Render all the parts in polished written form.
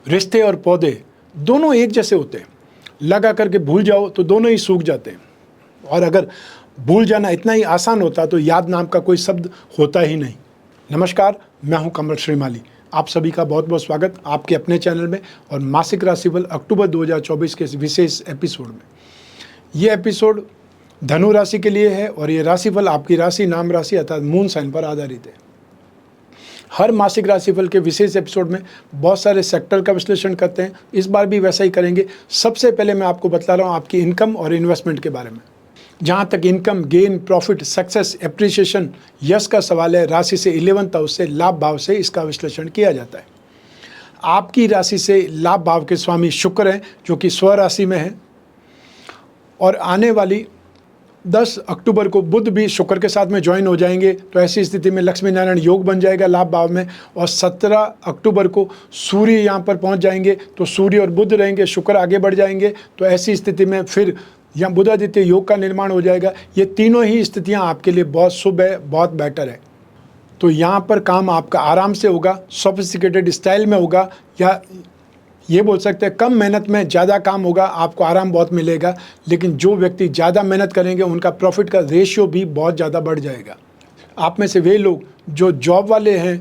रिश्ते और पौधे दोनों एक जैसे होते हैं, लगा करके भूल जाओ तो दोनों ही सूख जाते हैं। और अगर भूल जाना इतना ही आसान होता तो याद नाम का कोई शब्द होता ही नहीं। नमस्कार, मैं हूं कमल श्रीमाली। आप सभी का बहुत बहुत स्वागत आपके अपने चैनल में और मासिक राशिफल अक्टूबर 2024 के इस विशेष एपिसोड में। ये एपिसोड धनु राशि के लिए है और ये राशिफल आपकी राशि, नाम राशि अर्थात मून साइन पर आधारित है। हर मासिक राशिफल के विशेष एपिसोड में बहुत सारे सेक्टर का विश्लेषण करते हैं, इस बार भी वैसा ही करेंगे। सबसे पहले मैं आपको बता रहा हूँ आपकी इनकम और इन्वेस्टमेंट के बारे में। जहाँ तक income, gain, profit, success, appreciation, यश का सवाल है, राशि से 11th हाउस से, लाभ भाव से इसका विश्लेषण किया जाता है। आपकी राशि से लाभ भाव के स्वामी शुक्र हैं जो कि स्व राशि में है, और आने वाली 10 अक्टूबर को बुध भी शुक्र के साथ में ज्वाइन हो जाएंगे। तो ऐसी स्थिति में लक्ष्मी नारायण योग बन जाएगा लाभ भाव में। और 17 अक्टूबर को सूर्य यहाँ पर पहुँच जाएंगे, तो सूर्य और बुध रहेंगे, शुक्र आगे बढ़ जाएंगे। तो ऐसी स्थिति में फिर यहाँ बुधादित्य योग का निर्माण हो जाएगा। ये तीनों ही स्थितियाँ आपके लिए बहुत शुभ है, बहुत बेटर है। तो यहाँ पर काम आपका आराम से होगा, सोफिस्टिकेटेड स्टाइल में होगा, या ये बोल सकते हैं कम मेहनत में ज़्यादा काम होगा, आपको आराम बहुत मिलेगा। लेकिन जो व्यक्ति ज़्यादा मेहनत करेंगे उनका प्रॉफिट का रेशियो भी बहुत ज़्यादा बढ़ जाएगा। आप में से वे लोग जो जॉब वाले हैं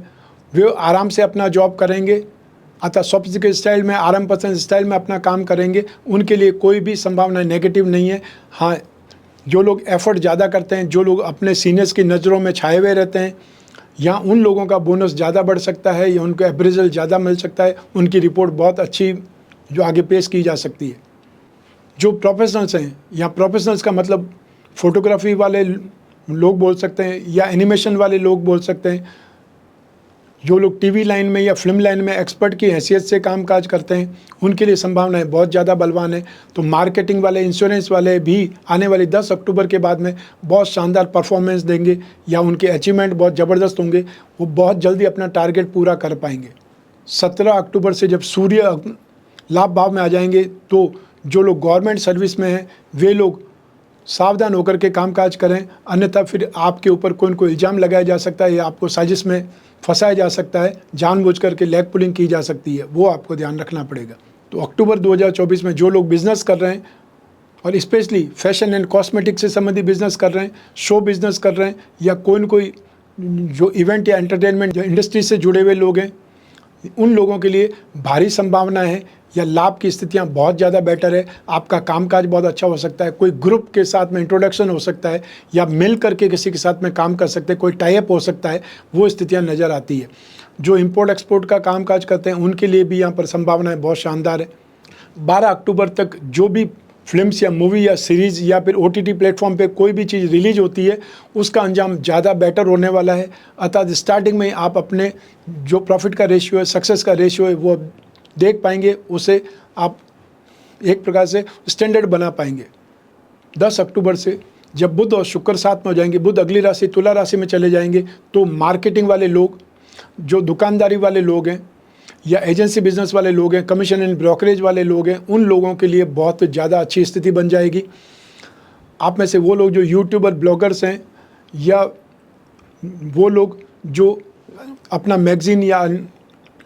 वे आराम से अपना जॉब करेंगे, अतः सोफिस्टिकेटेड स्टाइल में, आराम पसंद स्टाइल में अपना काम करेंगे। उनके लिए कोई भी संभावना नेगेटिव नहीं है। हाँ, जो लोग एफर्ट ज़्यादा करते हैं, जो लोग अपने सीनियर्स की नज़रों में छाए हुए रहते हैं, या उन लोगों का बोनस ज़्यादा बढ़ सकता है या उनको अप्रेजल ज़्यादा मिल सकता है, उनकी रिपोर्ट बहुत अच्छी जो आगे पेश की जा सकती है। जो प्रोफेशनल्स हैं, या प्रोफेशनल्स का मतलब फोटोग्राफी वाले लोग बोल सकते हैं या एनिमेशन वाले लोग बोल सकते हैं, जो लोग टीवी लाइन में या फिल्म लाइन में एक्सपर्ट की हैसियत से कामकाज करते हैं, उनके लिए संभावनाएं बहुत ज़्यादा बलवान है। तो मार्केटिंग वाले, इंश्योरेंस वाले भी आने वाली 10 अक्टूबर के बाद में बहुत शानदार परफॉर्मेंस देंगे, या उनके अचीवमेंट बहुत ज़बरदस्त होंगे। वो बहुत जल्दी अपना टारगेट पूरा कर पाएंगे। 17 अक्टूबर से जब सूर्य लाभ भाव में आ जाएंगे, तो जो लोग गवर्नमेंट सर्विस में हैं वे लोग सावधान होकर के कामकाज करें, अन्यथा फिर आपके ऊपर कोई न कोई इल्ज़ाम लगाया जा सकता है या आपको साजिश में फंसाया जा सकता है, जानबूझ करके लेग पुलिंग की जा सकती है, वो आपको ध्यान रखना पड़ेगा। तो अक्टूबर 2024 में जो लोग बिज़नेस कर रहे हैं, और स्पेशली फैशन एंड कॉस्मेटिक से संबंधित बिज़नेस कर रहे हैं, शो बिज़नेस कर रहे हैं, या कोई न कोई जो इवेंट या एंटरटेनमेंट इंडस्ट्री से जुड़े हुए लोग हैं, उन लोगों के लिए भारी संभावना है या लाभ की स्थितियां बहुत ज़्यादा बेटर है। आपका कामकाज बहुत अच्छा हो सकता है, कोई ग्रुप के साथ में इंट्रोडक्शन हो सकता है, या मिल करके किसी के साथ में काम कर सकते हैं, कोई टाई अप हो सकता है, वो स्थितियां नज़र आती है। जो इंपोर्ट एक्सपोर्ट का कामकाज करते हैं उनके लिए भी यहाँ पर संभावनाएं बहुत शानदार है। 12 अक्टूबर तक जो भी फिल्म्स या मूवी या सीरीज़ या फिर OTT प्लेटफॉर्म पे कोई भी चीज़ रिलीज होती है, उसका अंजाम ज़्यादा बेटर होने वाला है। अर्थात स्टार्टिंग में आप अपने जो प्रॉफिट का रेशियो है, सक्सेस का रेशियो है, वो देख पाएंगे, उसे आप एक प्रकार से स्टैंडर्ड बना पाएंगे। 10 अक्टूबर से जब बुध और शुक्र साथ में हो जाएंगे, बुध अगली राशि तुला राशि में चले जाएंगे, तो मार्केटिंग वाले लोग, जो दुकानदारी वाले लोग हैं या एजेंसी बिजनेस वाले लोग हैं, कमीशन एंड ब्रोकरेज वाले लोग हैं, उन लोगों के लिए बहुत ज़्यादा अच्छी स्थिति बन जाएगी। आप में से वो लोग जो यूट्यूबर, ब्लॉगर्स हैं, या वो लोग जो अपना मैगजीन या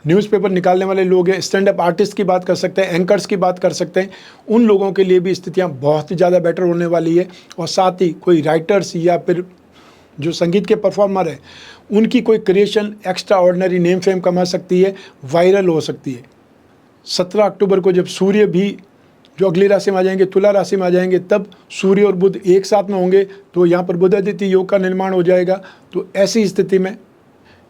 न्यूज़पेपर निकालने वाले लोग हैं, स्टैंड अप आर्टिस्ट की बात कर सकते हैं, एंकर्स की बात कर सकते हैं, उन लोगों के लिए भी स्थितियां बहुत ही ज़्यादा बेटर होने वाली है। और साथ ही कोई राइटर्स या फिर जो संगीत के परफॉर्मर हैं, उनकी कोई creation extra ordinary name fame कमा सकती है, वायरल हो सकती है। 17 अक्टूबर को जब सूर्य भी जो अगली राशि में आ जाएंगे, तुला राशि में आ जाएंगे, तब सूर्य और बुध एक साथ में होंगे, तो यहाँ पर बुधादित्य योग का निर्माण हो जाएगा। तो ऐसी स्थिति में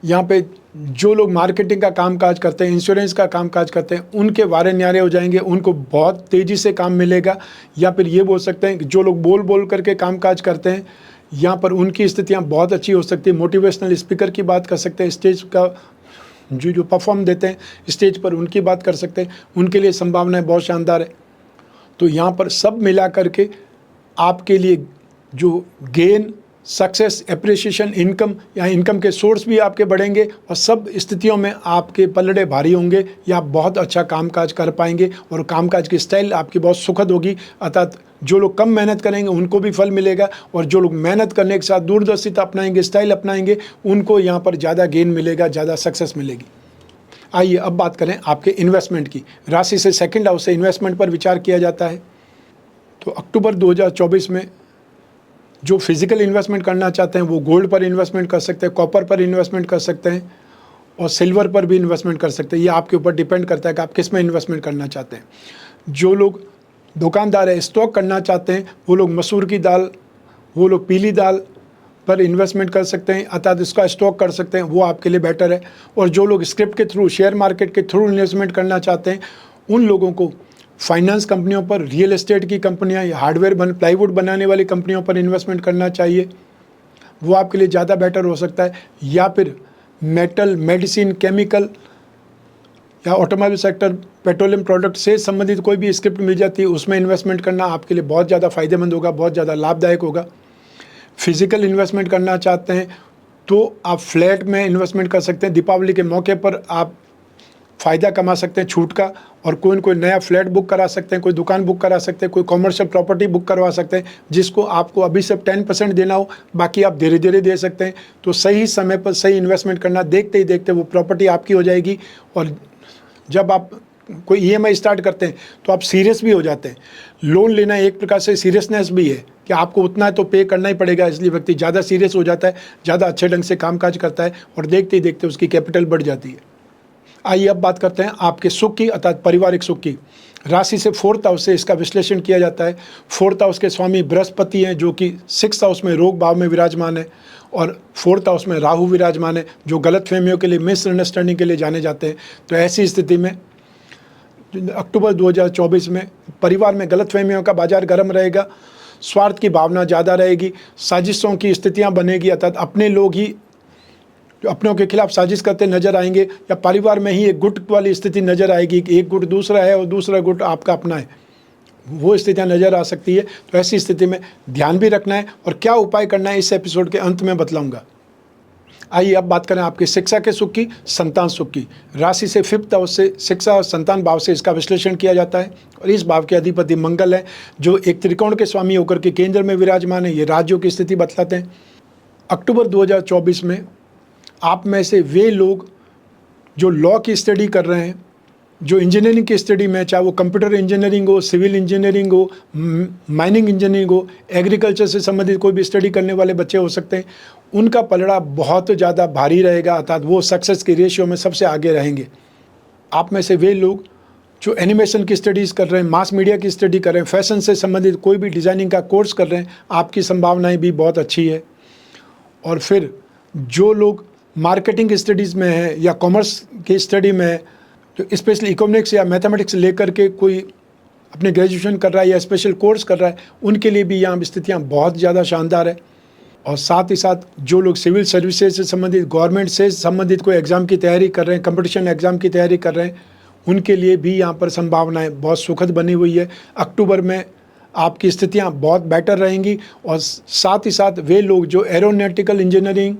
यहाँ पे जो लोग मार्केटिंग का कामकाज करते हैं, इंश्योरेंस का कामकाज करते हैं, उनके वारे न्यारे हो जाएंगे, उनको बहुत तेज़ी से काम मिलेगा। या फिर ये बोल सकते हैं कि जो लोग बोल बोल करके कामकाज करते हैं, यहाँ पर उनकी स्थितियाँ बहुत अच्छी हो सकती है। मोटिवेशनल स्पीकर की बात कर सकते हैं, स्टेज का जो परफॉर्म देते हैं स्टेज पर, उनकी बात कर सकते हैं, उनके लिए संभावनाएं बहुत शानदार है। तो यहाँ पर सब मिला करके आपके लिए जो गेन, सक्सेस, एप्रिसिएशन, इनकम, या इनकम के सोर्स भी आपके बढ़ेंगे, और सब स्थितियों में आपके पलड़े भारी होंगे, या आप बहुत अच्छा कामकाज कर पाएंगे और कामकाज की स्टाइल आपकी बहुत सुखद होगी। अर्थात जो लोग कम मेहनत करेंगे उनको भी फल मिलेगा, और जो लोग मेहनत करने के साथ दूरदर्शिता अपनाएंगे, स्टाइल अपनाएंगे, उनको यहाँ पर ज़्यादा गेन मिलेगा, ज़्यादा सक्सेस मिलेगी। आइए अब बात करें आपके इन्वेस्टमेंट की। राशि से सेकंड हाउस से इन्वेस्टमेंट पर विचार किया जाता है। तो अक्टूबर 2024 में जो फिजिकल इन्वेस्टमेंट करना चाहते हैं वो गोल्ड पर इन्वेस्टमेंट कर सकते हैं, कॉपर पर इन्वेस्टमेंट कर सकते हैं और सिल्वर पर भी इन्वेस्टमेंट कर सकते हैं। ये आपके ऊपर डिपेंड करता है कि आप किस में इन्वेस्टमेंट करना चाहते हैं। जो लोग दुकानदार है, स्टॉक करना चाहते हैं, वो लोग मसूर की दाल, वो लोग पीली दाल पर इन्वेस्टमेंट कर सकते हैं, अर्थात इसका स्टॉक कर सकते हैं, वो आपके लिए बेटर है। और जो लोग स्क्रिप्ट के थ्रू, शेयर मार्केट के थ्रू इन्वेस्टमेंट करना चाहते हैं, उन लोगों को फाइनेंस कंपनियों पर, रियल एस्टेट की कंपनियां या हार्डवेयर प्लाईवुड बनाने वाली कंपनियों पर इन्वेस्टमेंट करना चाहिए, वो आपके लिए ज़्यादा बेटर हो सकता है। या फिर मेटल, मेडिसिन, केमिकल या ऑटोमोबाइल सेक्टर, पेट्रोलियम प्रोडक्ट से संबंधित कोई भी स्क्रिप्ट मिल जाती है, उसमें इन्वेस्टमेंट करना आपके लिए बहुत ज़्यादा फायदेमंद होगा, बहुत ज़्यादा लाभदायक होगा। फिजिकल इन्वेस्टमेंट करना चाहते हैं तो आप फ्लैट में इन्वेस्टमेंट कर सकते हैं। दीपावली के मौके पर आप फ़ायदा कमा सकते हैं छूट का, और कोई नया फ्लैट बुक करा सकते हैं, कोई दुकान बुक करा सकते हैं, कोई कॉमर्शियल प्रॉपर्टी बुक करवा सकते हैं, जिसको आपको अभी से 10% देना हो, बाकी आप धीरे धीरे दे सकते हैं। तो सही समय पर सही इन्वेस्टमेंट करना, देखते ही देखते वो प्रॉपर्टी आपकी हो जाएगी। और जब आप कोई ईएमआई स्टार्ट करते हैं तो आप सीरियस भी हो जाते हैं। लोन लेना एक प्रकार से सीरियसनेस भी है कि आपको उतना है तो पे करना ही पड़ेगा, इसलिए व्यक्ति ज़्यादा सीरियस हो जाता है, ज़्यादा अच्छे ढंग से कामकाज करता है और देखते ही देखते उसकी कैपिटल बढ़ जाती है। आइए अब बात करते हैं आपके सुख की, अर्थात पारिवारिक सुख की। राशि से 4th हाउस से इसका विश्लेषण किया जाता है। 4th हाउस के स्वामी बृहस्पति हैं, जो कि 6th हाउस में रोग भाव में विराजमान है, और 4th हाउस में राहु विराजमान है, जो गलतफहमियों के लिए, मिसअंडरस्टैंडिंग के लिए जाने जाते हैं। तो ऐसी स्थिति में अक्टूबर 2024 में परिवार में गलतफहमियों का बाजार गर्म रहेगा, स्वार्थ की भावना ज़्यादा रहेगी, साजिशों की स्थितियाँ बनेगी, अर्थात अपने लोग ही जो अपनों के खिलाफ साजिश करते नजर आएंगे, या परिवार में ही एक गुट वाली स्थिति नजर आएगी कि एक गुट दूसरा है और दूसरा गुट आपका अपना है, वो स्थितियां नजर आ सकती है। तो ऐसी स्थिति में ध्यान भी रखना है, और क्या उपाय करना है इस एपिसोड के अंत में बतलाऊंगा। आइए अब बात करें आपकी शिक्षा के सुख की, संतान सुख की। राशि से 5th हाउस से शिक्षा और संतान भाव से इसका विश्लेषण किया जाता है, और इस भाव के अधिपति मंगल है, जो एक त्रिकोण के स्वामी होकर के केंद्र में विराजमान है। ये राज्यों की स्थिति बतलाते हैं। अक्टूबर 2024 में आप में से वे लोग जो लॉ की स्टडी कर रहे हैं, जो इंजीनियरिंग की स्टडी में, चाहे वो कंप्यूटर इंजीनियरिंग हो, सिविल इंजीनियरिंग हो, माइनिंग इंजीनियरिंग हो, एग्रीकल्चर से संबंधित कोई भी स्टडी करने वाले बच्चे हो सकते हैं, उनका पलड़ा बहुत ज़्यादा भारी रहेगा, अर्थात वो सक्सेस की रेशियो में सबसे आगे रहेंगे। आप में से वे लोग जो एनिमेशन की स्टडीज़ कर रहे हैं, मास मीडिया की स्टडी कर रहे हैं, फैशन से संबंधित कोई भी डिज़ाइनिंग का कोर्स कर रहे हैं, आपकी संभावनाएँ भी बहुत अच्छी है। और फिर जो लोग मार्केटिंग की स्टडीज़ में है या कॉमर्स की स्टडी में है, जो स्पेशली इकोनॉमिक्स या मैथमेटिक्स लेकर के कोई अपने ग्रेजुएशन कर रहा है या स्पेशल कोर्स कर रहा है, उनके लिए भी यहाँ स्थितियाँ बहुत ज़्यादा शानदार है। और साथ ही साथ जो लोग सिविल सर्विसेज से संबंधित, गवर्नमेंट से संबंधित कोई एग्ज़ाम की तैयारी कर रहे हैं, कंपटीशन एग्ज़ाम की तैयारी कर रहे हैं, उनके लिए भी यहाँ पर संभावनाएँ बहुत सुखद बनी हुई है। अक्टूबर में आपकी स्थितियाँ बहुत बेटर रहेंगी। और साथ ही साथ वे लोग जो एरोनॉटिकल इंजीनियरिंग,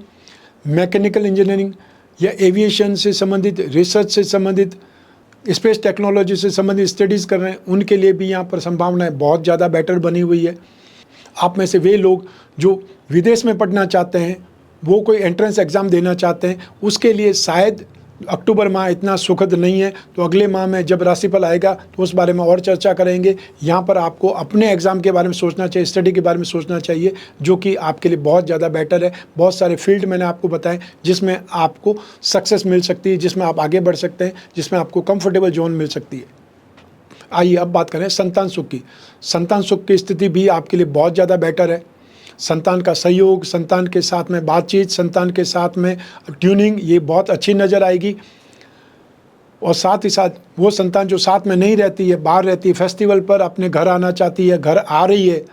मैकेनिकल इंजीनियरिंग या एविएशन से संबंधित, रिसर्च से संबंधित, स्पेस टेक्नोलॉजी से संबंधित स्टडीज़ कर रहे हैं, उनके लिए भी यहाँ पर संभावनाएं बहुत ज़्यादा बेटर बनी हुई है। आप में से वे लोग जो विदेश में पढ़ना चाहते हैं, वो कोई एंट्रेंस एग्ज़ाम देना चाहते हैं, उसके लिए शायद अक्टूबर माह इतना सुखद नहीं है। तो अगले माह में जब राशिफल आएगा तो उस बारे में और चर्चा करेंगे। यहाँ पर आपको अपने एग्ज़ाम के बारे में सोचना चाहिए, स्टडी के बारे में सोचना चाहिए, जो कि आपके लिए बहुत ज़्यादा बेटर है। बहुत सारे फील्ड मैंने आपको बताए जिसमें आपको सक्सेस मिल सकती है, जिसमें आप आगे बढ़ सकते हैं, जिसमें आपको कंफर्टेबल जोन मिल सकती है। आइए अब बात करें संतान सुख की। संतान सुख की स्थिति भी आपके लिए बहुत ज़्यादा बेटर है। संतान का सहयोग, संतान के साथ में बातचीत, संतान के साथ में ट्यूनिंग, ये बहुत अच्छी नज़र आएगी। और साथ ही साथ वो संतान जो साथ में नहीं रहती है, बाहर रहती है, फेस्टिवल पर अपने घर आना चाहती है, घर आ रही है,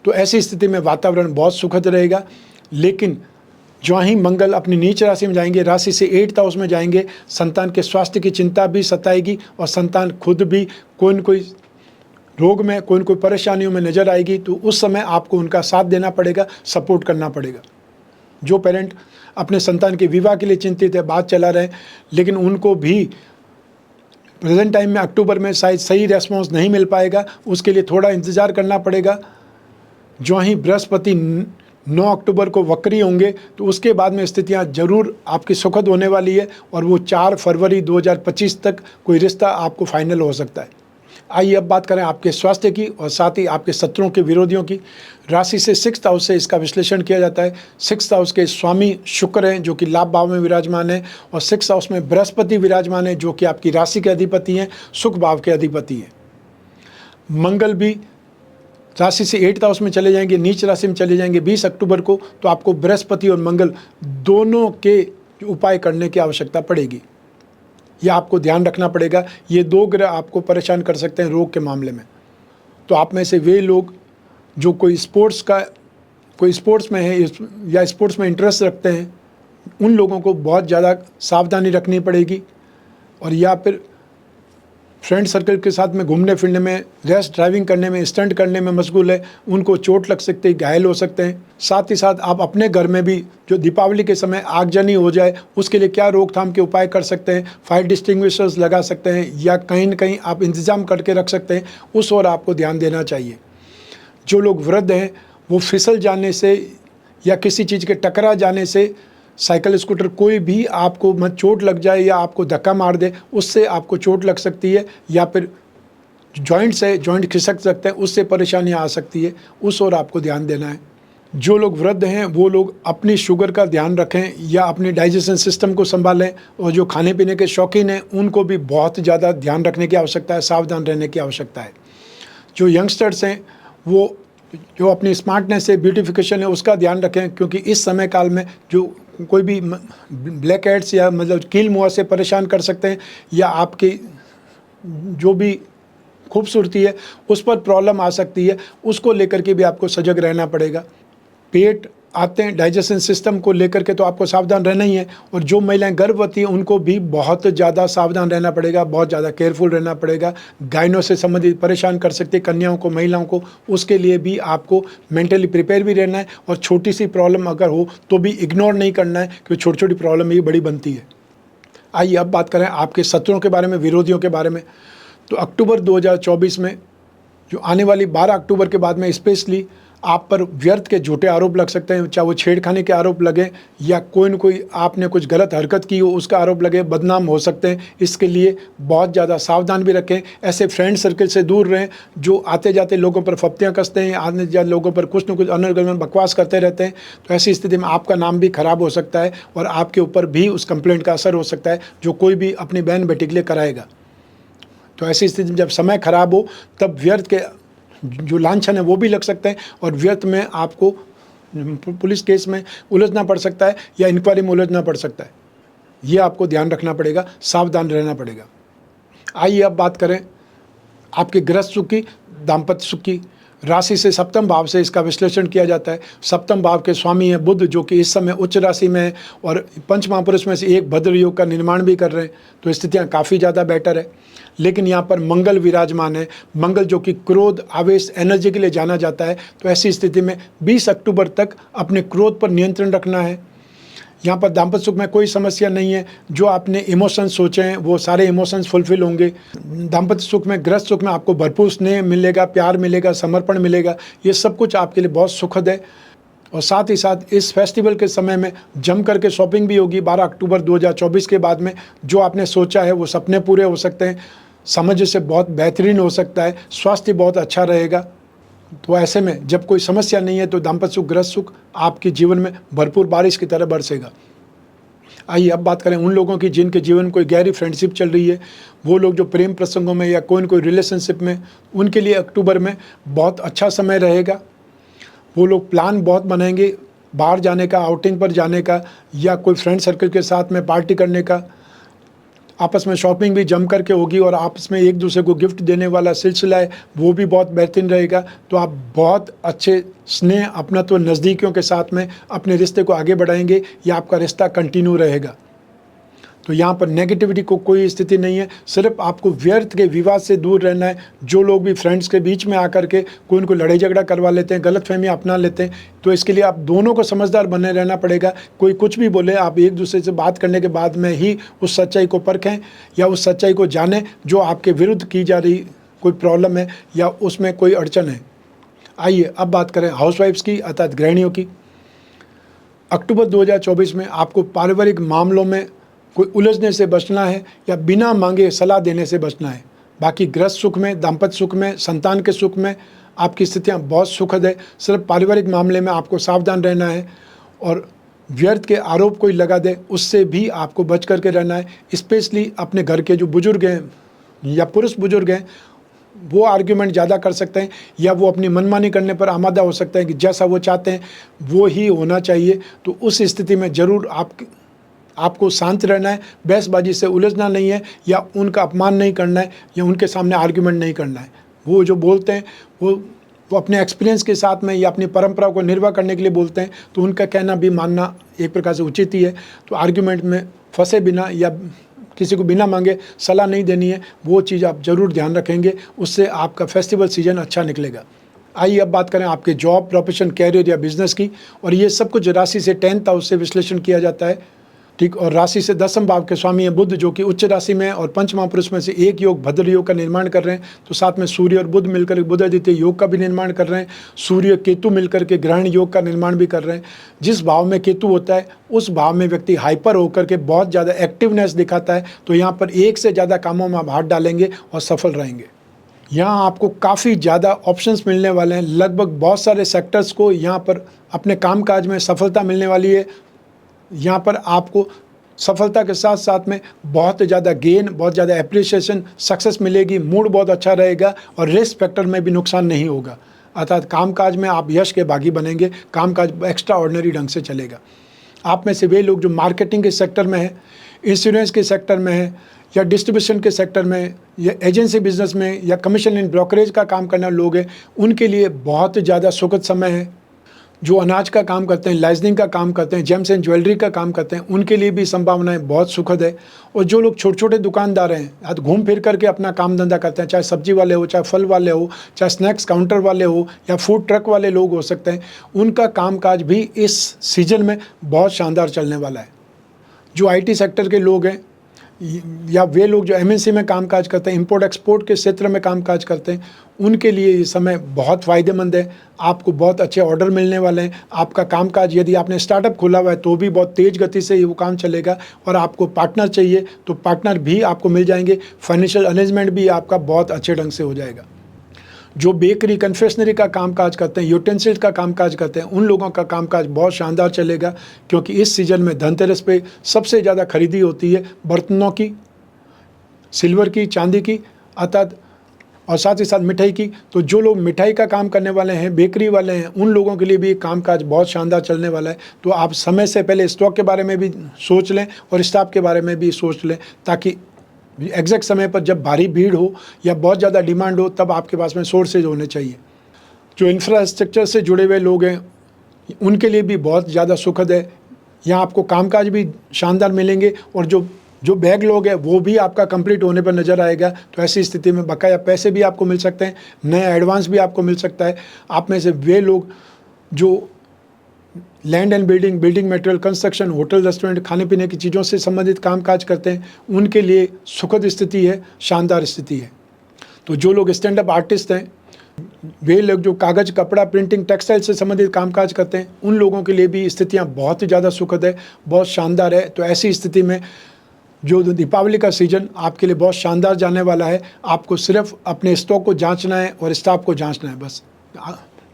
तो ऐसी स्थिति में वातावरण बहुत सुखद रहेगा। लेकिन जो ही मंगल अपनी नीच राशि में जाएंगे, राशि से 8th हाउस में जाएंगे, संतान के स्वास्थ्य की चिंता भी सताएगी, और संतान खुद भी कोई न कोई रोग में, कोई न कोई परेशानियों में नज़र आएगी। तो उस समय आपको उनका साथ देना पड़ेगा, सपोर्ट करना पड़ेगा। जो पेरेंट अपने संतान के विवाह के लिए चिंतित है, बात चला रहे हैं, लेकिन उनको भी प्रेजेंट टाइम में अक्टूबर में शायद सही रेस्पॉन्स नहीं मिल पाएगा, उसके लिए थोड़ा इंतज़ार करना पड़ेगा। जो ही बृहस्पति 9 अक्टूबर को वक्री होंगे, तो उसके बाद में स्थितियां जरूर आपकी सुखद होने वाली है और वो 4 फरवरी 2025 तक कोई रिश्ता आपको फाइनल हो सकता है। आइए अब बात करें आपके स्वास्थ्य की और साथ ही आपके शत्रुओं के विरोधियों की। राशि से 6th हाउस से इसका विश्लेषण किया जाता है। 6th हाउस के स्वामी शुक्र हैं जो कि लाभ भाव में विराजमान है, और 6th हाउस में बृहस्पति विराजमान है जो कि आपकी राशि के अधिपति हैं, सुख भाव के अधिपति हैं। मंगल भी राशि से 8th हाउस में चले जाएंगे, नीच राशि में चले जाएंगे 20 अक्टूबर को। तो आपको बृहस्पति और मंगल दोनों के उपाय करने की आवश्यकता पड़ेगी, यह आपको ध्यान रखना पड़ेगा। ये 2 ग्रह आपको परेशान कर सकते हैं रोग के मामले में। तो आप में से वे लोग जो कोई स्पोर्ट्स में है या स्पोर्ट्स में इंटरेस्ट रखते हैं, उन लोगों को बहुत ज़्यादा सावधानी रखनी पड़ेगी। और या फिर फ्रेंड सर्कल के साथ में घूमने फिरने में, रैश ड्राइविंग करने में, स्टंट करने में मशगूल है, उनको चोट लग सकती है, घायल हो सकते हैं। साथ ही साथ आप अपने घर में भी जो दीपावली के समय आगजनी हो जाए उसके लिए क्या रोकथाम के उपाय कर सकते हैं, फायर डिस्टिंग्विशर्स लगा सकते हैं या कहीं न कहीं आप इंतज़ाम करके रख सकते हैं, उस ओर आपको ध्यान देना चाहिए। जो लोग वृद्ध हैं वो फिसल जाने से या किसी चीज़ के टकरा जाने से, साइकिल स्कूटर कोई भी आपको मत चोट लग जाए या आपको धक्का मार दे, उससे आपको चोट लग सकती है, या फिर जॉइंट खिसक सकते हैं, उससे परेशानियां आ सकती है, उस ओर आपको ध्यान देना है। जो लोग वृद्ध हैं वो लोग अपनी शुगर का ध्यान रखें या अपने डाइजेशन सिस्टम को संभालें, और जो खाने पीने के शौकीन हैं उनको भी बहुत ज़्यादा ध्यान रखने की आवश्यकता है, सावधान रहने की आवश्यकता है। जो यंगस्टर्स हैं वो जो अपनी स्मार्टनेस है, ब्यूटिफिकेशन है, उसका ध्यान रखें, क्योंकि इस समय काल में जो कोई भी ब्लैक हेड्स या मतलब कील मुआ से परेशान कर सकते हैं, या आपकी जो भी खूबसूरती है उस पर प्रॉब्लम आ सकती है, उसको लेकर के भी आपको सजग रहना पड़ेगा। पेट आते हैं डाइजेशन सिस्टम को लेकर के तो आपको सावधान रहना ही है, और जो महिलाएं गर्भवती हैं उनको भी बहुत ज़्यादा सावधान रहना पड़ेगा, बहुत ज़्यादा केयरफुल रहना पड़ेगा। गायनों से संबंधित परेशान कर सकती है कन्याओं को, महिलाओं को, उसके लिए भी आपको मेंटली प्रिपेयर भी रहना है, और छोटी सी प्रॉब्लम अगर हो तो भी इग्नोर नहीं करना है, क्योंकि छोटी छोटी प्रॉब्लम ही बड़ी बनती है। आइए अब बात करें आपके शत्रुओं के बारे में, विरोधियों के बारे में। तो अक्टूबर 2024 में जो आने वाली 12 अक्टूबर के बाद में स्पेशली आप पर व्यर्थ के झूठे आरोप लग सकते हैं, चाहे वो छेड़खानी के आरोप लगे या कोई न कोई आपने कुछ गलत हरकत की हो उसका आरोप लगे, बदनाम हो सकते हैं। इसके लिए बहुत ज़्यादा सावधान भी रखें। ऐसे फ्रेंड सर्कल से दूर रहें जो आते जाते लोगों पर फप्तियाँ कसते हैं, आने जाते लोगों पर कुछ न कुछ अनर्गल बकवास करते रहते हैं। तो ऐसी स्थिति में आपका नाम भी खराब हो सकता है और आपके ऊपर भी उस कंप्लेंट का असर हो सकता है जो कोई भी अपनी बहन बेटी के लिए कराएगा। तो ऐसी स्थिति में जब समय खराब हो तब व्यर्थ के जो लांछन है वो भी लग सकते हैं, और व्यर्थ में आपको पुलिस केस में उलझना पड़ सकता है या इंक्वायरी में उलझना पड़ सकता है। ये आपको ध्यान रखना पड़ेगा, सावधान रहना पड़ेगा। आइए अब बात करें आपके गृहस्थ सुख की, दाम्पत्य सुख की। राशि से 7वें भाव से इसका विश्लेषण किया जाता है। 7वें भाव के स्वामी हैं बुध, जो कि इस समय उच्च राशि में है और पंच महापुरुष में से एक भद्र योग का निर्माण भी कर रहे हैं, तो स्थितियाँ काफ़ी ज़्यादा बेटर है। लेकिन यहाँ पर मंगल विराजमान है, मंगल जो कि क्रोध, आवेश, एनर्जी के लिए जाना जाता है। तो ऐसी स्थिति में 20 अक्टूबर तक अपने क्रोध पर नियंत्रण रखना है। यहाँ पर दाम्पत्य सुख में कोई समस्या नहीं है, जो आपने इमोशंस सोचे हैं वो सारे इमोशंस फुलफिल होंगे। दाम्पत्य सुख में, गृहस्थ सुख में आपको भरपूर स्नेह मिलेगा, प्यार मिलेगा, समर्पण मिलेगा, ये सब कुछ आपके लिए बहुत सुखद है। और साथ ही साथ इस फेस्टिवल के समय में जम करके शॉपिंग भी होगी। 12 अक्टूबर 2024 के बाद में जो आपने सोचा है वो सपने पूरे हो सकते हैं, समझ से बहुत बेहतरीन हो सकता है, स्वास्थ्य बहुत अच्छा रहेगा। तो ऐसे में जब कोई समस्या नहीं है तो दाम्पत्य सुख, गृहस्थ सुख आपके जीवन में भरपूर बारिश की तरह बरसेगा। आइए अब बात करें उन लोगों की जिनके जीवन में कोई गहरी फ्रेंडशिप चल रही है, वो लोग जो प्रेम प्रसंगों में या कोई न कोई रिलेशनशिप में, उनके लिए अक्टूबर में बहुत अच्छा समय रहेगा। वो लोग प्लान बहुत बनाएंगे बाहर जाने का, आउटिंग पर जाने का, या कोई फ्रेंड सर्कल के साथ में पार्टी करने का। आपस में शॉपिंग भी जम करके होगी और आपस में एक दूसरे को गिफ्ट देने वाला सिलसिला है वो भी बहुत बेहतरीन रहेगा। तो आप बहुत अच्छे स्नेह, अपनत्व, नज़दीकियों के साथ में अपने रिश्ते को आगे बढ़ाएंगे या आपका रिश्ता कंटिन्यू रहेगा। तो यहाँ पर नेगेटिविटी को कोई स्थिति नहीं है, सिर्फ आपको व्यर्थ के विवाद से दूर रहना है। जो लोग भी फ्रेंड्स के बीच में आकर के कोई उनको लड़ाई झगड़ा करवा लेते हैं, गलतफहमी अपना लेते हैं, तो इसके लिए आप दोनों को समझदार बने रहना पड़ेगा। कोई कुछ भी बोले, आप एक दूसरे से बात करने के बाद में ही उस सच्चाई को परखें या उस सच्चाई को जानें जो आपके विरुद्ध की जा रही कोई प्रॉब्लम है या उसमें कोई अड़चन है। आइए अब बात करें हाउसवाइफ्स की, अर्थात गृहिणियों की। अक्टूबर 2024 में आपको पारिवारिक मामलों में कोई उलझने से बचना है या बिना मांगे सलाह देने से बचना है। बाकी गृहस्थ सुख में, दाम्पत्य सुख में, संतान के सुख में आपकी स्थितियां बहुत सुखद है। सिर्फ पारिवारिक मामले में आपको सावधान रहना है और व्यर्थ के आरोप कोई लगा दे उससे भी आपको बच करके रहना है। स्पेशली अपने घर के जो बुजुर्ग हैं या पुरुष बुजुर्ग हैं वो आर्ग्यूमेंट ज़्यादा कर सकते हैं या वो अपनी मनमानी करने पर आमादा हो सकते हैं कि जैसा वो चाहते हैं वो ही होना चाहिए। तो उस स्थिति में ज़रूर आपको शांत रहना है, बहसबाजी से उलझना नहीं है या उनका अपमान नहीं करना है या उनके सामने आर्ग्यूमेंट नहीं करना है। वो जो बोलते हैं वो अपने एक्सपीरियंस के साथ में या अपनी परंपरा को निर्वाह करने के लिए बोलते हैं, तो उनका कहना भी मानना एक प्रकार से उचित ही है। तो आर्ग्यूमेंट में फंसे बिना या किसी को बिना मांगे सलाह नहीं देनी है, वो चीज़ आप ज़रूर ध्यान रखेंगे, उससे आपका फेस्टिवल सीजन अच्छा निकलेगा। आइए अब बात करें आपके जॉब, प्रोफेशन, कैरियर या बिजनेस की। और ये सब कुछ राशि से 10th हाउस से विश्लेषण किया जाता है, ठीक। और राशि से 10वें भाव के स्वामी है बुध, जो कि उच्च राशि में और पंच महापुरुष में से एक योग भद्र योग का निर्माण कर रहे हैं। तो साथ में सूर्य और बुध मिलकर बुधादित्य योग का भी निर्माण कर रहे हैं। सूर्य केतु मिलकर के ग्रहण योग का निर्माण भी कर रहे हैं। जिस भाव में केतु होता है उस भाव में व्यक्ति हाइपर होकर के बहुत ज़्यादा एक्टिवनेस दिखाता है। तो यहाँ पर एक से ज़्यादा कामों में आप हाथ डालेंगे और सफल रहेंगे। यहाँ आपको काफ़ी ज़्यादा ऑप्शंस मिलने वाले हैं। लगभग बहुत सारे सेक्टर्स को यहाँ पर अपने कामकाज में सफलता मिलने वाली है। यहाँ पर आपको सफलता के साथ साथ में बहुत ज़्यादा गेन, बहुत ज़्यादा एप्रिसिएशन, सक्सेस मिलेगी। मूड बहुत अच्छा रहेगा और रिस्क फैक्टर में भी नुकसान नहीं होगा। अर्थात कामकाज में आप यश के भागी बनेंगे, कामकाज एक्स्ट्रा ऑर्डिनरी ढंग से चलेगा। आप में से वे लोग जो मार्केटिंग के सेक्टर में हैं, इंश्योरेंस के सेक्टर में हैं या डिस्ट्रीब्यूशन के सेक्टर में या एजेंसी बिजनेस में या कमीशन एंड ब्रोकरेज का काम करने वाले लोग हैं, उनके लिए बहुत ज़्यादा सुखद समय है। जो अनाज का काम करते हैं, लाइजनिंग का काम करते हैं, जेम्स एंड ज्वेलरी का काम करते हैं, उनके लिए भी संभावनाएं बहुत सुखद है। और जो लोग छोटे छोटे दुकानदार हैं, आज घूम फिर करके अपना काम धंधा करते हैं, चाहे सब्जी वाले हो, चाहे फल वाले हो, चाहे स्नैक्स काउंटर वाले हो या फूड ट्रक वाले लोग हो सकते हैं, उनका कामकाज भी इस सीजन में बहुत शानदार चलने वाला है। जो IT सेक्टर के लोग हैं या वे लोग जो MNC में कामकाज करते हैं, इंपोर्ट एक्सपोर्ट के क्षेत्र में कामकाज करते हैं, उनके लिए ये समय बहुत फ़ायदेमंद है। आपको बहुत अच्छे ऑर्डर मिलने वाले हैं। आपका कामकाज, यदि आपने स्टार्टअप खोला हुआ है तो भी बहुत तेज़ गति से वो काम चलेगा। और आपको पार्टनर चाहिए तो पार्टनर भी आपको मिल जाएंगे। फाइनेंशियल अरेंजमेंट भी आपका बहुत अच्छे ढंग से हो जाएगा। जो बेकरी, कन्फेक्शनरी का कामकाज करते हैं, यूटेंसिल्स का कामकाज करते हैं, उन लोगों का कामकाज बहुत शानदार चलेगा, क्योंकि इस सीज़न में धनतेरस पे सबसे ज़्यादा खरीदी होती है बर्तनों की, सिल्वर की, चांदी की, अर्थात और साथ ही साथ मिठाई की। तो जो लोग मिठाई का काम करने वाले हैं, बेकरी वाले हैं, उन लोगों के लिए भी कामकाज बहुत शानदार चलने वाला है। तो आप समय से पहले स्टॉक के बारे में भी सोच लें और स्टाफ के बारे में भी सोच लें, ताकि एग्जैक्ट समय पर जब भारी भीड़ हो या बहुत ज़्यादा डिमांड हो तब आपके पास में सोर्सेज होने चाहिए। जो इंफ्रास्ट्रक्चर से जुड़े हुए लोग हैं उनके लिए भी बहुत ज़्यादा सुखद है। यहाँ आपको कामकाज भी शानदार मिलेंगे और जो बैग लोग हैं वो भी आपका कंप्लीट होने पर नज़र आएगा। तो ऐसी स्थिति में बकाया पैसे भी आपको मिल सकते हैं, नया एडवांस भी आपको मिल सकता है। आप में से वे लोग जो land and building material, construction, hotel, restaurant, खाने पीने की चीज़ों से संबंधित कामकाज करते हैं, उनके लिए सुखद स्थिति है, शानदार स्थिति है। तो जो लोग स्टैंड अप आर्टिस्ट हैं, वे लोग जो कागज़, कपड़ा, प्रिंटिंग, टेक्सटाइल से संबंधित कामकाज करते हैं, उन लोगों के लिए भी स्थितियाँ बहुत ही ज़्यादा सुखद है, बहुत शानदार है। तो ऐसी स्थिति में जो दीपावली का सीज़न आपके लिए बहुत शानदार जाने वाला है। आपको सिर्फ अपने स्टॉक को जाँचना है और स्टाफ को जाँचना है बस।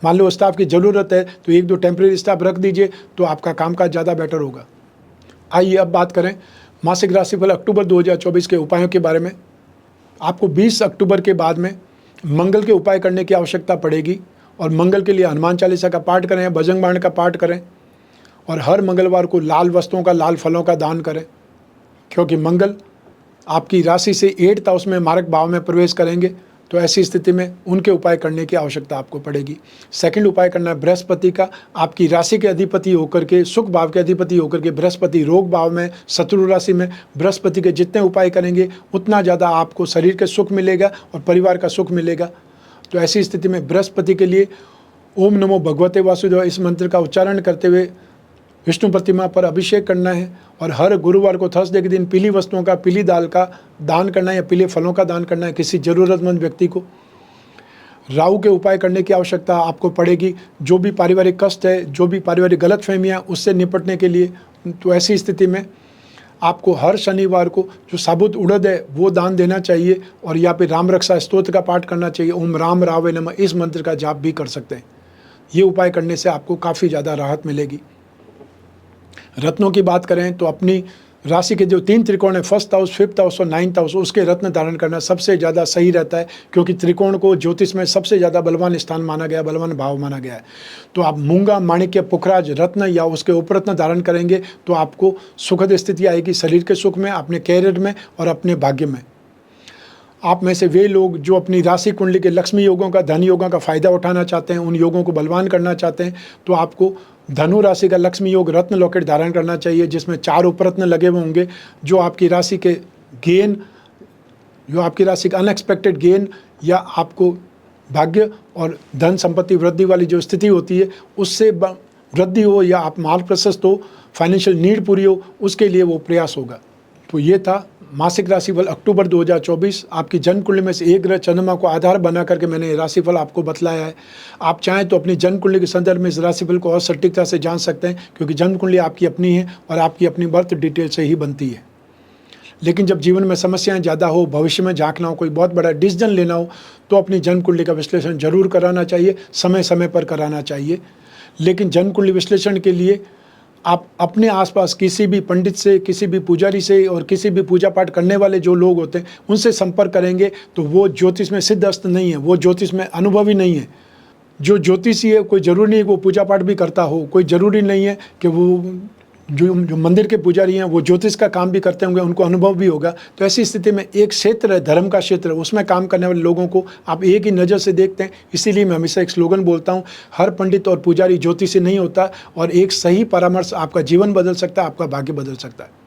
मान लो स्टाफ की ज़रूरत है तो 1-2 टेम्प्रेरी स्टाफ रख दीजिए, तो आपका कामकाज ज़्यादा बेटर होगा। आइए अब बात करें मासिक राशिफल अक्टूबर 2024 के उपायों के बारे में। आपको 20 अक्टूबर के बाद में मंगल के उपाय करने की आवश्यकता पड़ेगी और मंगल के लिए हनुमान चालीसा का पाठ करें, बजरंग बाण का पाठ करें और हर मंगलवार को लाल वस्तुओं का, लाल फलों का दान करें, क्योंकि मंगल आपकी राशि से 8th हाउस में मारक भाव में प्रवेश करेंगे। तो ऐसी स्थिति में उनके उपाय करने की आवश्यकता आपको पड़ेगी। सेकंड उपाय करना है बृहस्पति का। आपकी राशि के अधिपति होकर के, सुख भाव के अधिपति होकर के बृहस्पति रोग भाव में, शत्रु राशि में, बृहस्पति के जितने उपाय करेंगे उतना ज़्यादा आपको शरीर के सुख मिलेगा और परिवार का सुख मिलेगा। तो ऐसी स्थिति में बृहस्पति के लिए ओम नमो भगवते वासुदेव इस मंत्र का उच्चारण करते हुए विष्णु प्रतिमा पर अभिषेक करना है और हर गुरुवार को थर्सडे के दिन पीली वस्तुओं का, पीली दाल का दान करना है या पीले फलों का दान करना है किसी ज़रूरतमंद व्यक्ति को। राहु के उपाय करने की आवश्यकता आपको पड़ेगी। जो भी पारिवारिक कष्ट है, जो भी पारिवारिक गलतफहमियां, उससे निपटने के लिए। तो ऐसी स्थिति में आपको हर शनिवार को जो साबुत उड़द है वो दान देना चाहिए, और या फिर राम रक्षा स्तोत्र का पाठ करना चाहिए। ओम राम रावे नमः, इस मंत्र का जाप भी कर सकते हैं। ये उपाय करने से आपको काफ़ी ज़्यादा राहत मिलेगी। रत्नों की बात करें तो अपनी राशि के जो 3 त्रिकोण है, फर्स्ट हाउस, फिफ्थ हाउस और 9th हाउस, उसके रत्न धारण करना सबसे ज़्यादा सही रहता है, क्योंकि त्रिकोण को ज्योतिष में सबसे ज़्यादा बलवान स्थान माना गया, बलवान भाव माना गया है। तो आप मूंगा, माणिक्य, पुखराज रत्न या उसके उपरत्न धारण करेंगे तो आपको सुखद स्थिति आएगी, शरीर के सुख में, अपने कैरियर में और अपने भाग्य में। आप में से वे लोग जो अपनी राशि कुंडली के लक्ष्मी योगों का, धन योगों का फ़ायदा उठाना चाहते हैं, उन योगों को बलवान करना चाहते हैं, तो आपको धनु राशि का लक्ष्मी योग रत्न लॉकेट धारण करना चाहिए, जिसमें 4 उपरत्न लगे हुए होंगे, जो आपकी राशि के गेन, जो आपकी राशि का अनएक्सपेक्टेड गेन या आपको भाग्य और धन संपत्ति वृद्धि वाली जो स्थिति होती है उससे वृद्धि हो, या आप माल प्रशस्त हो, फाइनेंशियल नीड पूरी हो, उसके लिए वो प्रयास होगा। तो ये था मासिक राशिफल अक्टूबर 2024। आपकी जन्म कुंडली में से एक ग्रह चंद्रमा को आधार बना करके मैंने राशिफल आपको बतलाया है। आप चाहें तो अपनी जन्म कुंडली के संदर्भ में इस राशिफल को और सटीकता से जान सकते हैं, क्योंकि जन्म कुंडली आपकी अपनी है और आपकी अपनी बर्थ डिटेल से ही बनती है। लेकिन जब जीवन में समस्याएं ज़्यादा हो, भविष्य में झांकना हो, कोई बहुत बड़ा डिसीजन लेना हो, तो अपनी जन्म कुंडली का विश्लेषण जरूर कराना चाहिए, समय समय पर कराना चाहिए। लेकिन जन्म कुंडली विश्लेषण के लिए आप अपने आसपास किसी भी पंडित से, किसी भी पुजारी से और किसी भी पूजा पाठ करने वाले जो लोग होते हैं उनसे संपर्क करेंगे तो वो ज्योतिष में सिद्धहस्त नहीं है, वो ज्योतिष में अनुभवी नहीं है। जो ज्योतिषी है कोई ज़रूरी नहीं है कि वो पूजा पाठ भी करता हो, कोई ज़रूरी नहीं है कि वो जो मंदिर के पुजारी हैं वो ज्योतिष का काम भी करते होंगे, उनको अनुभव भी होगा। तो ऐसी स्थिति में एक क्षेत्र है, धर्म का क्षेत्र है, उसमें काम करने वाले लोगों को आप एक ही नज़र से देखते हैं। इसीलिए मैं हमेशा एक स्लोगन बोलता हूँ, हर पंडित और पुजारी ज्योतिषी नहीं होता, और एक सही परामर्श आपका जीवन बदल सकता है, आपका भाग्य बदल सकता है।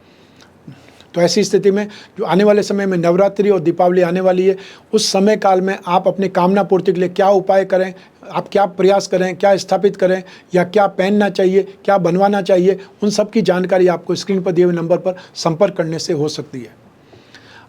तो ऐसी स्थिति में जो आने वाले समय में नवरात्रि और दीपावली आने वाली है, उस समय काल में आप अपनी कामना पूर्ति के लिए क्या उपाय करें, आप क्या प्रयास करें, क्या स्थापित करें, या क्या पहनना चाहिए, क्या बनवाना चाहिए, उन सब की जानकारी आपको स्क्रीन पर दिए हुए नंबर पर संपर्क करने से हो सकती है।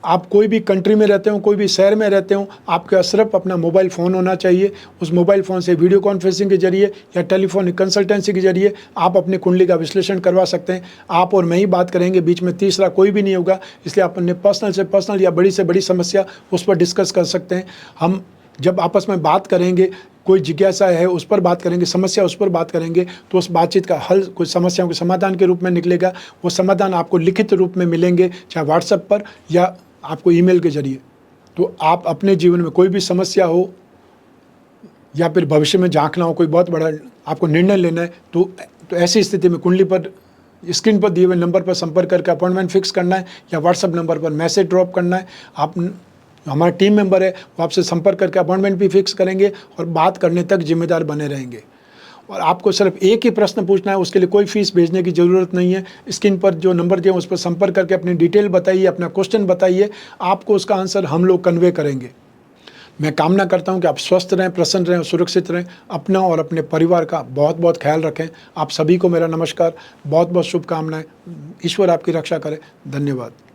आप कोई भी कंट्री में रहते हो, कोई भी शहर में रहते हो, आपके सिर्फ अपना मोबाइल फ़ोन होना चाहिए। उस मोबाइल फ़ोन से वीडियो कॉन्फ्रेंसिंग के जरिए या टेलीफोनिक कंसल्टेंसी के जरिए आप अपनी कुंडली का विश्लेषण करवा सकते हैं। आप और मैं ही बात करेंगे, बीच में तीसरा कोई भी नहीं होगा, इसलिए आप अपने पर्सनल से पर्सनल या बड़ी से बड़ी समस्या उस पर डिस्कस कर सकते हैं। हम जब आपस में बात करेंगे, कोई जिज्ञासा है उस पर बात करेंगे, समस्या उस पर बात करेंगे, तो उस बातचीत का हल कुछ समस्याओं के समाधान के रूप में निकलेगा। वो समाधान आपको लिखित रूप में मिलेंगे, चाहे व्हाट्सएप पर या आपको ईमेल के जरिए। तो आप अपने जीवन में कोई भी समस्या हो या फिर भविष्य में झांकना हो, कोई बहुत बड़ा आपको निर्णय लेना है, तो ऐसी स्थिति में कुंडली पर स्क्रीन पर दिए हुए नंबर पर संपर्क करके अपॉइंटमेंट फिक्स करना है, या व्हाट्सएप नंबर पर मैसेज ड्रॉप करना है। आप हमारा टीम मेंबर है, वो आपसे संपर्क करके अपॉइंटमेंट भी फिक्स करेंगे और बात करने तक जिम्मेदार बने रहेंगे। और आपको सिर्फ एक ही प्रश्न पूछना है, उसके लिए कोई फीस भेजने की ज़रूरत नहीं है। स्क्रीन पर जो नंबर दिए उस पर संपर्क करके अपनी डिटेल बताइए, अपना क्वेश्चन बताइए, आपको उसका आंसर हम लोग कन्वे करेंगे। मैं कामना करता हूं कि आप स्वस्थ रहें, प्रसन्न रहें और सुरक्षित रहें। अपना और अपने परिवार का बहुत बहुत ख्याल रखें। आप सभी को मेरा नमस्कार, बहुत बहुत शुभकामनाएं। ईश्वर आपकी रक्षा करे। धन्यवाद।